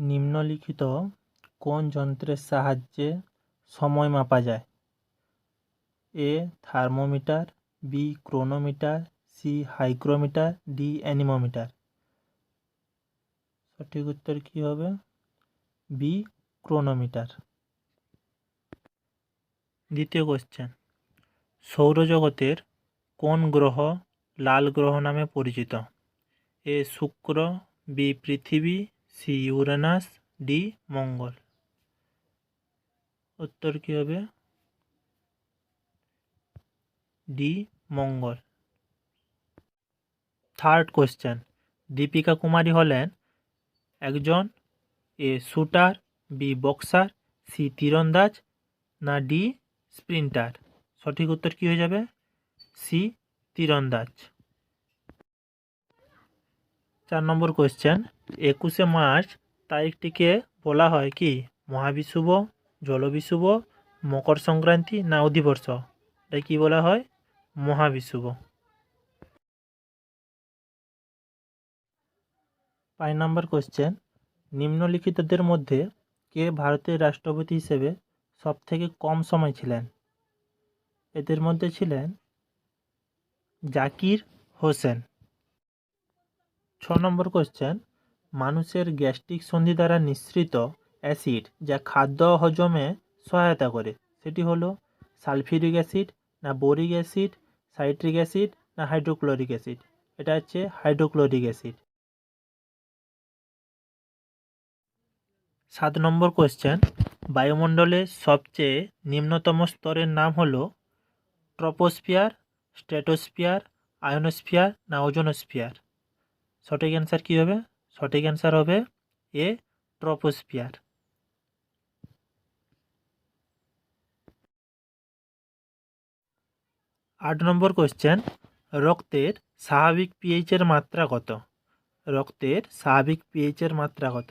নিম্নলিখিত কোন যন্ত্রের সাহায্যে সময় মাপা যায়? A thermometer, B chronometer, C hygrometer, D anemometer. সঠিক উত্তর কি হবে? B chronometer. দ্বিতীয় কোশ্চেন, সৌরজগতের কোন গ্রহ লাল গ্রহ নামে পরিচিত? এ শুক্র, বি পৃথিবী, সি ইউরেনাস, ডি মঙ্গল। উত্তর কি হবে? ডি মঙ্গল। থার্ড কোশ্চেন, দীপিকা কুমারী হলেন একজন এ শুটার, বি বক্সার, সি তীরন্দাজ, না ডি স্প্রিন্টার। সঠিক উত্তর কি হয়ে যাবে? সি তীরন্দাজ। 4 নম্বর কোশ্চেন, 21শে মার্চ তারিখটিকে বলা হয় কি? মহাবিষুব, জলবিষুব, মকর সংক্রান্তি, না অধিবর্ষ। এটা কি বলা হয়? মহাবিষুব। 5 নম্বর কোশ্চেন, নিম্নলিখিতদের মধ্যে কে ভারতের রাষ্ট্রপতি হিসেবে সবথেকে কম সময় ছিলেন? এদের মধ্যে ছিলেন জাকির হোসেন। 6 নম্বর কোশ্চেন, মানুষের গ্যাস্ট্রিক সন্ধি দ্বারা নিঃসৃত অ্যাসিড যা খাদ্য হজমে সহায়তা করে সেটি হলো সালফিউরিক অ্যাসিড, না বোরিক অ্যাসিড, সাইট্রিক অ্যাসিড, না হাইড্রোক্লোরিক অ্যাসিড। এটা হচ্ছে হাইড্রোক্লোরিক অ্যাসিড। 7 নম্বর কোশ্চেন, বায়ুমণ্ডলের সবচেয়ে নিম্নতম স্তরের নাম হলো ট্রপোস্ফিয়ার, স্ট্র্যাটোস্ফিয়ার, আয়োনোস্ফিয়ার, না ওজোনোস্ফিয়ার। সঠিক অ্যান্সার কী হবে? সঠিক অ্যান্সার হবে এ ট্রপোস্ফিয়ার। 8 নম্বর কোশ্চেন, রক্তের স্বাভাবিক পিএইচের মাত্রা কত? রক্তের স্বাভাবিক পিএইচের মাত্রা কত?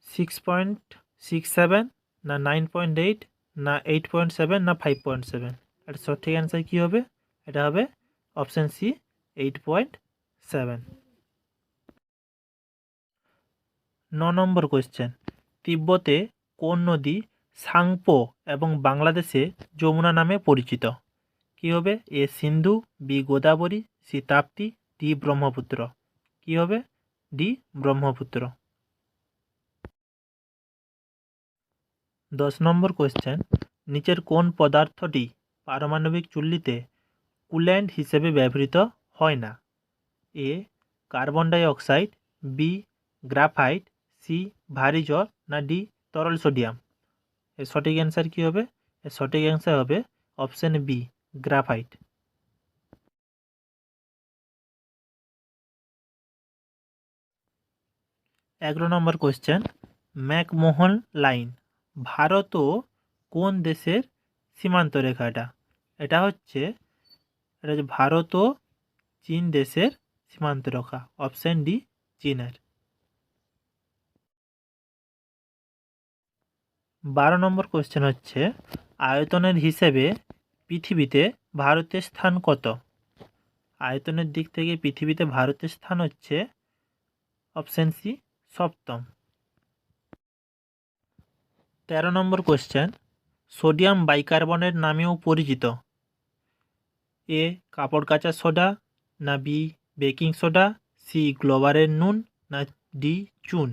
6.67, না 9.8, না 8.7, না 5.7। এটা সঠিক অ্যান্সার কী হবে? এটা হবে অপশান সি 8.7। 9 নম্বর কোশ্চেন, তিব্বতে কোন নদী সাংপো এবং বাংলাদেশে যমুনা নামে পরিচিত? কী হবে? A Sindhu, B Godavari, C Tapti, D Brahmaputra. কী হবে? ডি ব্রহ্মপুত্র। 10 নম্বর কোশ্চেন, নিচের কোন পদার্থটি পারমাণবিক চুল্লিতে কুল্যান্ট হিসেবে ব্যবহৃত হয় না? এ carbon die oxide, B graphite, C ভারী জল, না ডি তরল সোডিয়াম। এর সঠিক অ্যান্সার কী হবে? এর সঠিক অ্যান্সার হবে অপশান বি গ্রাফাইট। 11 নম্বর কোশ্চেন, ম্যাকমোহন লাইন ভারত ও কোন দেশের সীমান্ত রেখা? এটা হচ্ছে ভারত ও চীন দেশের সীমান্ত রেখা। অপশান ডি চীনের। 12 নম্বর কোশ্চেন হচ্ছে, আয়তনের হিসেবে পৃথিবীতে ভারতের স্থান কত? আয়তনের দিক থেকে পৃথিবীতে ভারতের স্থান হচ্ছে অপশান সি সপ্তম। 13 নম্বর কোশ্চেন, সোডিয়াম বাইকার্বনেট নামেও পরিচিত। এ কাপড় কাচার সোডা, না বি বেকিং সোডা, সি গ্লোবারের নুন, না ডি চুন।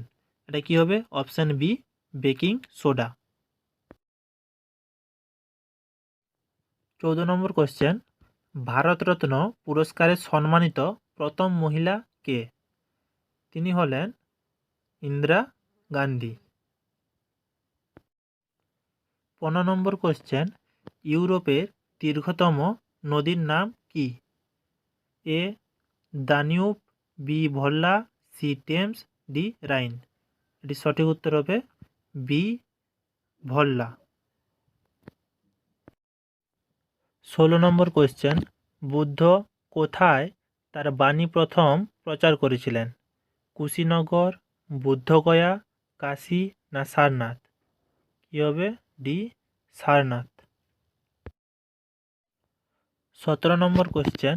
এটা কি হবে? Option B baking soda. 14 number question, Bharat Ratna পুরস্কারে সম্মানিত প্রথম মহিলা কে? তিনি হলেন ইন্দিরা গান্ধী। 15 নম্বর কোশ্চেন, ইউরোপের দীর্ঘতম নদীর নাম কি? A Danube, B Volga, C Thames, D Rhine. এটি সঠিক উত্তর হবে বি ভল্লা। 16 নম্বর কোশ্চেন, বুদ্ধ কোথায় তার বাণী প্রথম প্রচার করেছিলেন? কুশীনগর, বুদ্ধগয়া, কাশী, না সারনাথ। কী হবে? ডি সারনাথ। 17 নম্বর কোশ্চেন,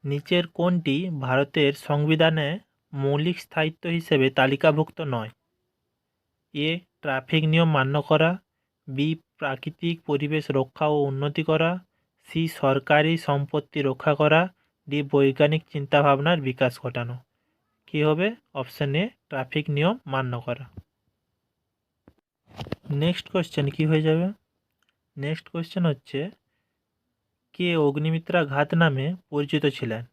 নিচের কোনটি ভারতের সংবিধানে মৌলিক স্থায়িত্ব হিসেবে তালিকাভুক্ত নয়? এ ট্রাফিক নিয়ম মান্য করা, বি প্রাকৃতিক পরিবেশ রক্ষা ও উন্নতি করা, সি সরকারি সম্পত্তি রক্ষা করা, ডি বৈজ্ঞানিক চিন্তাভাবনার বিকাশ ঘটানো। কী হবে? অপশান এ ট্রাফিক নিয়ম মান্য করা। নেক্সট কোয়েশ্চেন কী হয়ে যাবে? নেক্সট কোয়েশ্চেন হচ্ছে, কে অগ্নিমিত্রা ঘাত নামে পরিচিত ছিলেন?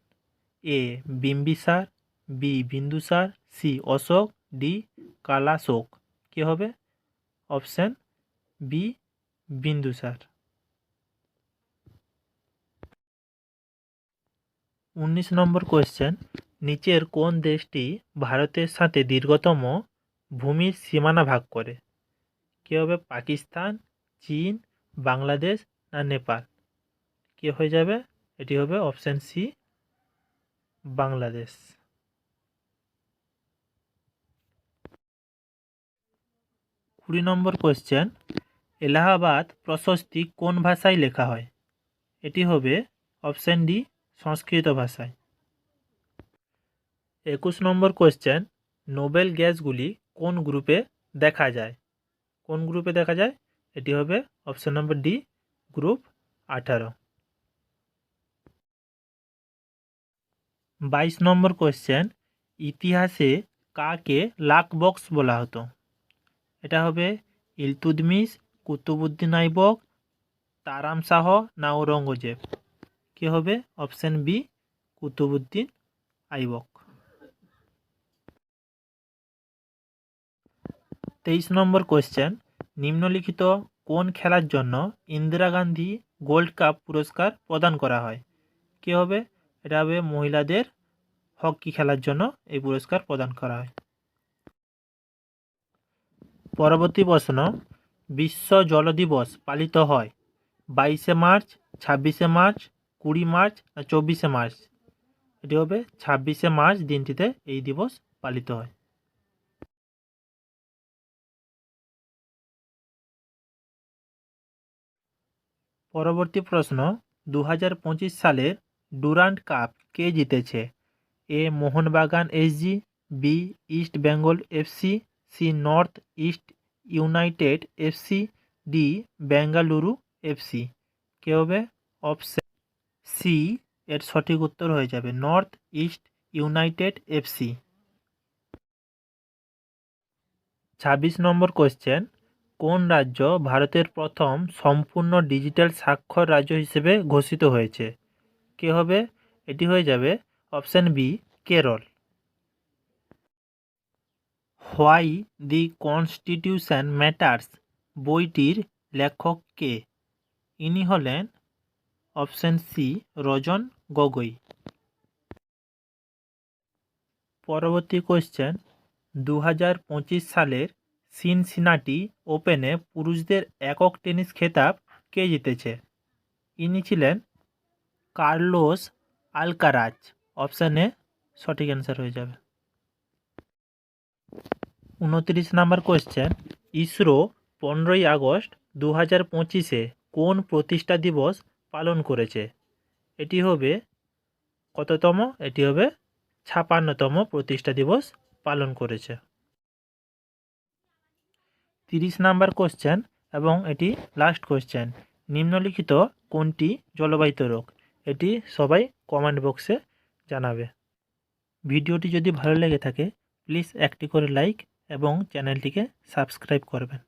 A Bimbisara, B Bindusara, C Ashoka, D Kalashoka. কী হবে? Option B Bindusara. 19 নম্বর কোয়েশ্চেন, নিচের কোন দেশটি ভারতের সাথে দীর্ঘতম ভূমির সীমানা ভাগ করে? কী হবে? পাকিস্তান, চীন, বাংলাদেশ না নেপাল? কী হয়ে যাবে? এটি হবে অপশান সি বাংলাদেশ। 20 নম্বর কোয়েশ্চেন, এলাহাবাদ প্রশস্তি কোন ভাষায় লেখা হয়? এটি হবে অপশান ডি সংস্কৃত ভাষায়। 21 নম্বর কোয়েশ্চেন, নোবেল গ্যাসগুলি কোন গ্রুপে দেখা যায়? কোন গ্রুপে দেখা যায়? এটি হবে অপশান নম্বর ডি গ্রুপ 18। 22 নম্বর কোয়েশ্চেন, ইতিহাসে কাকে লাক বক্স বলা হতো? এটা হবে ইলতুৎমিশ, কুতুবউদ্দিন আইবক, তারাম শাহ না ঔরঙ্গজেব? কী হবে? Option B Qutbuddin Aibak. 23 number question, নিম্নলিখিত কোন খেলার জন্য ইন্দিরা গান্ধী গোল্ড কাপ পুরস্কার প্রদান করা হয়? কী হবে? এটা হবে মহিলাদের হকি খেলার জন্য এই পুরস্কার প্রদান করা হয়। পরবর্তী প্রশ্ন, বিশ্ব জল দিবস পালিত হয় 22শে মার্চ, 26শে মার্চ, 20 মার্চ না 24শে মার্চ? এটি হবে 26শে মার্চ দিনটিতে এই দিবস পালিত হয়। পরবর্তী প্রশ্ন, 2025 সালের ডুরান্ড কাপ কে জিতেছে? A Mohun Bagan SG, B East Bengal FC, C North East United FC, D Bengaluru FC? কে হবে? অপশন সি এর সঠিক উত্তর হয়ে যাবে নর্থ ইস্ট ইউনাইটেড এফসি। 26 নম্বর কোয়েশ্চেন, কোন রাজ্য ভারতের প্রথম সম্পূর্ণ ডিজিটাল স্বাক্ষর রাজ্য হিসেবে ঘোষিত হয়েছে? কে হবে? এটি হয়ে যাবে option B Kerala. Why the constitution matters বইটির লেখক কে? ইনি হলেন অপশান সি রজন গগৈ। পরবর্তী কোয়েশ্চেন, 2025 সালের সিনসিনাটি ওপেনে পুরুষদের একক টেনিস খেতাব কে জিতেছে? ইনি ছিলেন কার্লোস আলকারাজ। অপশান এ সঠিক অ্যান্সার হয়ে যাবে। 29 নম্বর কোয়েশ্চেন, ইসরো 15ই আগস্ট 2025-এ কোন প্রতিষ্ঠা দিবস পালন করেছে? এটি হবে কততম? এটি হবে 56তম প্রতিষ্ঠা দিবস পালন করেছে। 30 নম্বর কোয়েশ্চেন এবং এটি লাস্ট কোয়েশ্চেন, নিম্নলিখিত কোনটি জলবাহিত রোগ? এটি সবাই কমেন্ট বক্সে জানাবে। ভিডিওটি যদি ভালো লেগে থাকে প্লিজ একটি করে লাইক এবং চ্যানেলটিকে সাবস্ক্রাইব করবেন।